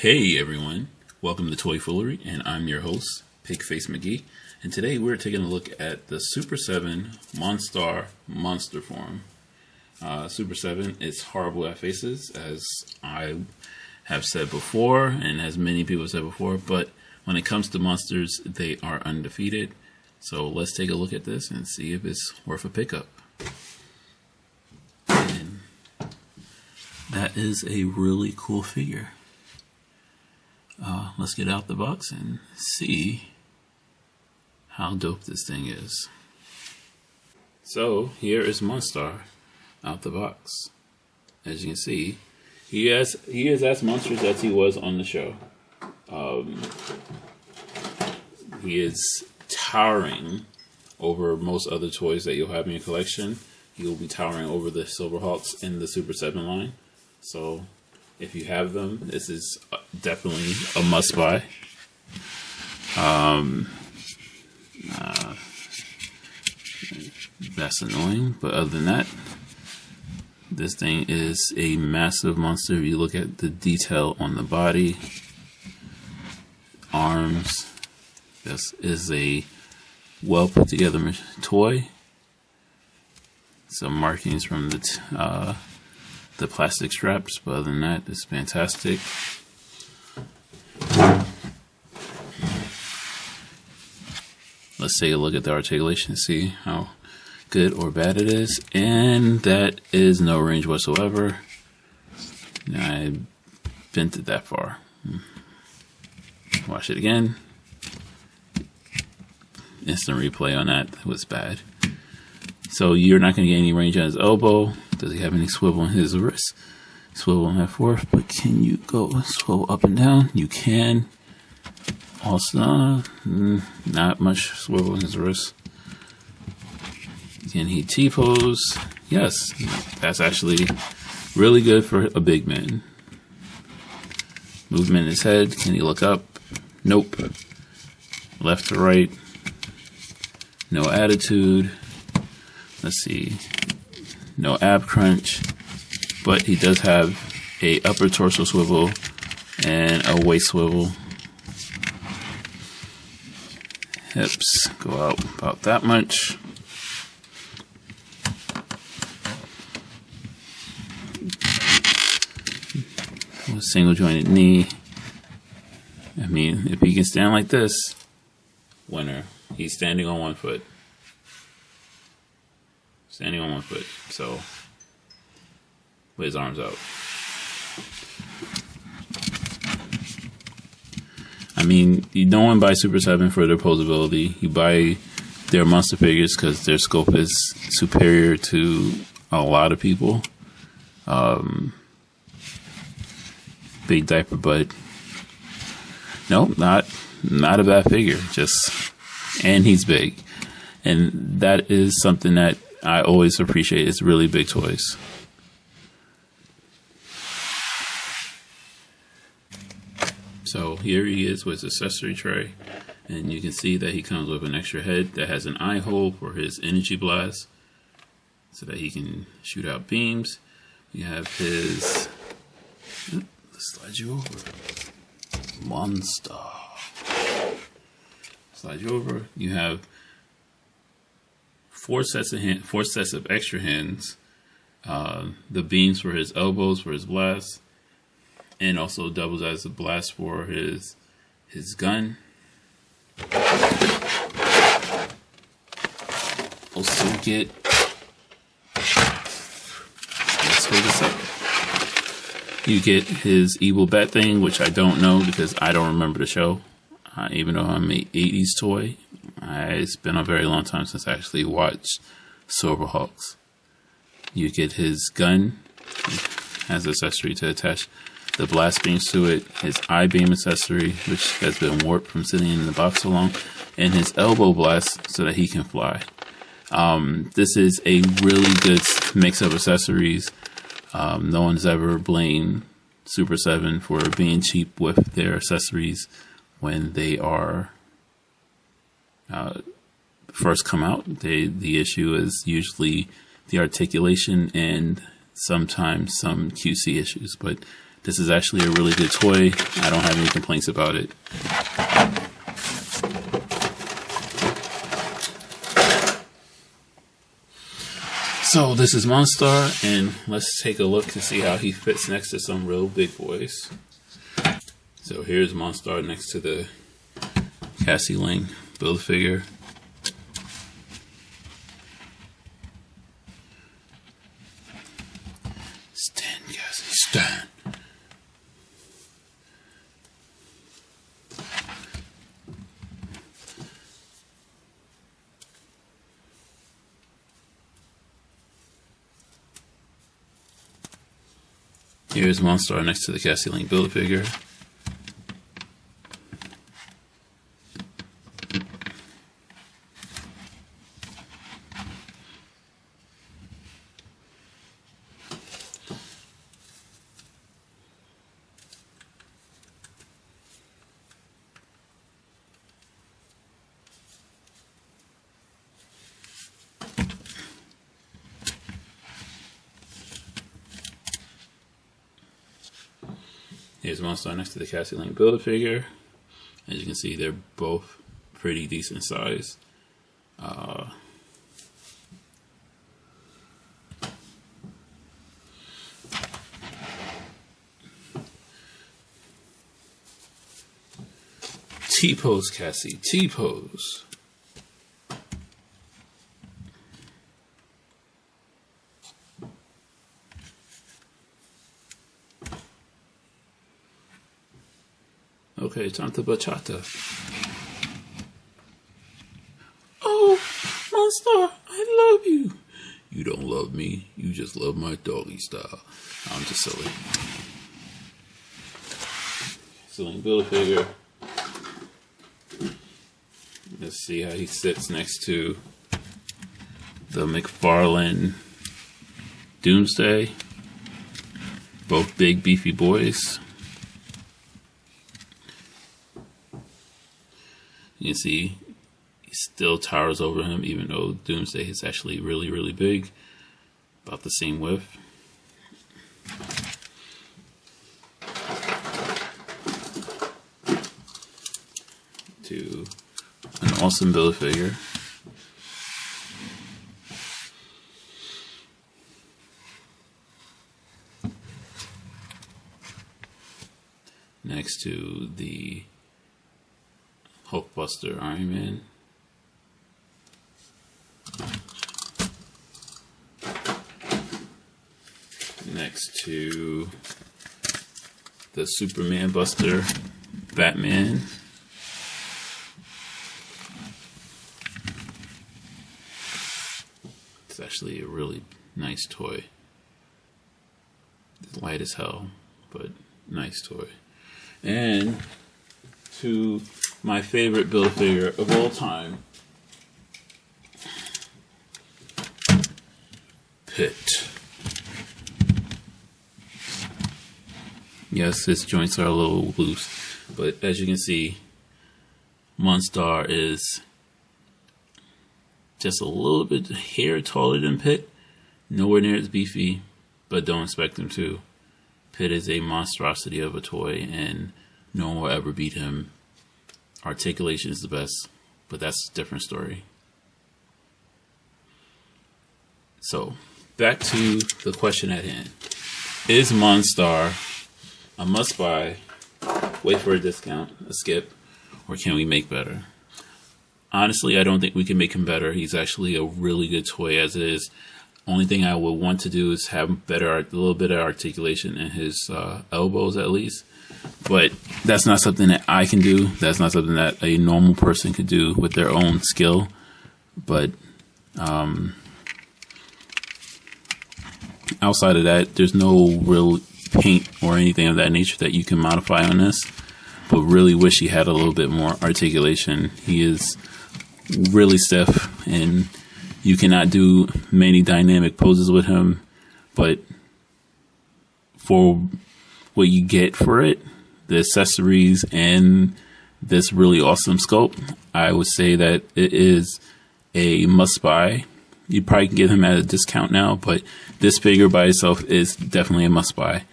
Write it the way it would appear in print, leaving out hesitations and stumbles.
Hey everyone, welcome to Toy Foolery, and I'm your host, Pigface McGee. And today we're taking a look at the Super 7 Monstar Monster Form. Super 7 is horrible at faces, as I have said before, and as many people said before, but when it comes to monsters, they are undefeated. So let's take a look at this and see if it's worth a pickup. And that is a really cool figure. Let's get out the box and see how dope this thing is. So here is Monstar out the box. As you can see, he is as monstrous as he was on the show. He is towering over most other toys that you'll have in your collection. He will be towering over the Silverhawks in the Super 7 line. So if you have them, this is definitely a must-buy. That's annoying, but other than that, this thing is a massive monster. If you look at the detail on the body, arms, this is a well put together toy. Some markings from the plastic straps, but other than that, it's fantastic. Let's take a look at the articulation and see how good or bad it is. And that is no range whatsoever. I bent it that far. Watch it again. Instant replay on that. It was bad. So you're not going to get any range on his elbow. Does he have any swivel on his wrist? Swivel on that fourth, but can you go swivel up and down? You can. Also, not much swivel on his wrist. Can he T-pose? Yes, that's actually really good for a big man. Movement in his head. Can he look up? Nope. Left to right. No attitude. Let's see. No ab crunch, but he does have a upper torso swivel and a waist swivel. Hips go out about that much. A single jointed knee. I mean, if he can stand like this, winner. He's standing on one foot. Standing on one foot, so with his arms out. I mean, you don't buy Super 7 for their posability. You buy their monster figures because their scope is superior to a lot of people. Big diaper, but no, not a bad figure. And he's big, and that is something that I always appreciate. It's really big toys. So here he is with his accessory tray, and you can see that he comes with an extra head that has an eye hole for his energy blast, so that he can shoot out beams. You have his. Let's slide you over. Monster. Slide you over. You have four sets of extra hands. The beams for his elbows for his blast, and also doubles as a blast for his gun. Also get. Let's hold this up. You get his evil bat thing, which I don't know because I don't remember the show. Even though I'm an 80s toy, it's been a very long time since I actually watched Silverhawks. You get his gun, has an accessory to attach the blast beams to it, his I-beam accessory, which has been warped from sitting in the box so long, and his elbow blast so that he can fly. This is a really good mix of accessories. No one's ever blamed Super 7 for being cheap with their accessories when they are first come out. The issue is usually the articulation and sometimes some QC issues, but This is actually a really good toy. I don't have any complaints about it. So this is Monstar, and let's take a look to see how he fits next to some real big boys. So here's Monstar next to the Cassie Lang Build-A-Figure. Stand, Cassie, stand. Here's Monstar next to the Cassie Lang Build-A-Figure. Here's Monstar next to the Cassie Lang Build-A-Figure. As you can see, they're both pretty decent size. T-pose, Cassie. T-pose. Okay, time to bachata. Oh, Monstar, I love you. You don't love me. You just love my doggy style. I'm just silly. Cassie Build-A-Figure. Let's see how he sits next to the McFarlane Doomsday. Both big, beefy boys. You can see he still towers over him, even though Doomsday is actually really, really big. About the same width. To an awesome Build-A-Figure. Next to the Hulkbuster Iron Man. Next to the Superman Buster Batman. It's actually a really nice toy. It's light as hell, but nice toy. And to my favorite Build-A-Figure of all time, Pit. Yes, his joints are a little loose, but as you can see, Monstar is just a little bit hair taller than Pit. Nowhere near as beefy, but don't expect him to. Pit is a monstrosity of a toy, and no one will ever beat him. Articulation is the best, but that's a different story. So, back to the question at hand. Is Monstar a must-buy, wait for a discount, a skip, or can we make better? Honestly, I don't think we can make him better. He's actually a really good toy as it is. Only thing I would want to do is have a little bit of articulation in his elbows at least. But that's not something that I can do. That's not something that a normal person could do with their own skill. But outside of that, there's no real paint or anything of that nature that you can modify on this. But really wish he had a little bit more articulation. He is really stiff, and you cannot do many dynamic poses with him. But for what you get for it, the accessories and this really awesome sculpt, I would say that it is a must buy. You probably can get him at a discount now, but this figure by itself is definitely a must buy.